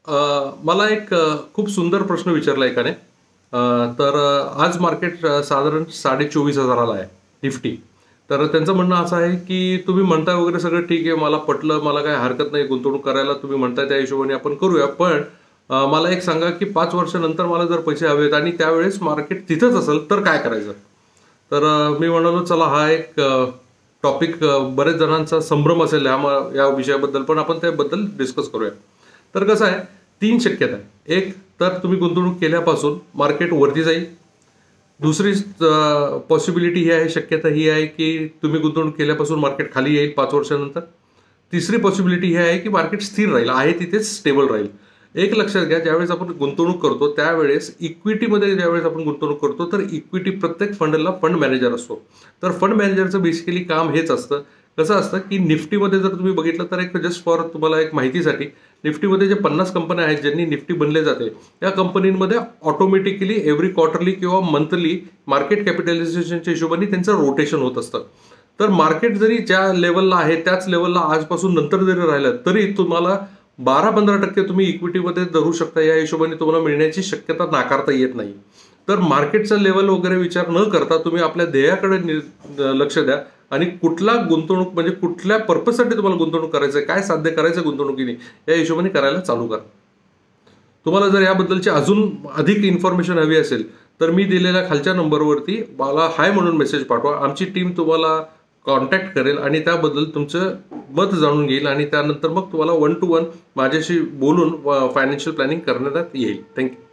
मला एक खूप सुंदर प्रश्न विचारला एकाने. आज मार्केट साधारण 24,500 आहे निफ्टी. तर त्यांचं म्हणणं असं आहे की तुम्ही म्हणताय वगैरे सगळं ठीक आहे, मला पटलं, मला काही हरकत नाही गुंतवणूक करायला, तुम्ही म्हणताय त्या हिशोबाने आपण करूया. पण मला एक सांगा की 5 वर्षानंतर मला जर पैसे हवेत आणि त्यावेळेस मार्केट तिथंच असेल तर काय करायचं. तर मी म्हणालो चला हा एक टॉपिक बरेच जणांचा संभ्रम असेल या विषयाबद्दल, पण आपण त्याबद्दल डिस्कस करूया. तर कसं आहे, 3 शक्यता आहे. एक तर तुम्ही गुंतवणूक केल्यापासून मार्केट वरती जाईल. दुसरी पॉसिबिलिटी ही आहे, शक्यता ही आहे की तुम्ही गुंतवणूक केल्यापासून मार्केट खाली येईल 5 वर्षानंतर. तिसरी पॉसिबिलिटी ही आहे की मार्केट स्थिर राहील, आहे तिथेच स्टेबल राहील. एक लक्षात घ्या, ज्यावेळेस आपण गुंतवणूक करतो त्यावेळेस इक्विटीमध्ये ज्यावेळेस आपण गुंतवणूक करतो तर इक्विटी प्रत्येक फंडला फंड मॅनेजर असतो. तर फंड मॅनेजरचं बेसिकली काम हेच असतं. कसं असतं की निफ्टीमध्ये जर तुम्ही बघितलं तर एक जस्ट फॉर तुम्हाला एक माहितीसाठी, निफ्टीमध्ये जे 50 कंपन्या आहेत ज्यांनी निफ्टी बनले जाते, त्या कंपनींमध्ये ऑटोमॅटिकली एव्हरी क्वार्टरली किंवा मंथली मार्केट कॅपिटलायझेशनच्या हिशोबाने त्यांचं रोटेशन होत असतं. तर मार्केट जरी ज्या लेवलला आहे त्याच लेवलला आजपासून नंतर जरी राहिलं तरी तुम्हाला 12-15% तुम्ही इक्विटीमध्ये धरू शकता. या हिशोबाने तुम्हाला मिळण्याची शक्यता नाकारता येत नाही. तर मार्केटचा लेवल वगैरे विचार न करता तुम्ही आपल्या ध्येयाकडे लक्ष द्या आणि कुठला गुंतवणूक म्हणजे कुठल्या पर्पजसाठी तुम्हाला गुंतवणूक करायचं आहे, काय साध्य करायचं गुंतवणुकीने, या हिशोबाने करायला चालू करा. तुम्हाला जर याबद्दलची अजून अधिक इन्फॉर्मेशन हवी असेल तर मी दिलेल्या खालच्या नंबरवरती मला हाय म्हणून मेसेज पाठवा. आमची टीम तुम्हाला कॉन्टॅक्ट करेल आणि त्याबद्दल तुमचं मत जाणून घेईल आणि त्यानंतर मग तुम्हाला 1-to-1 माझ्याशी बोलून फायनान्शियल प्लॅनिंग करण्यात येईल. थँक्यू.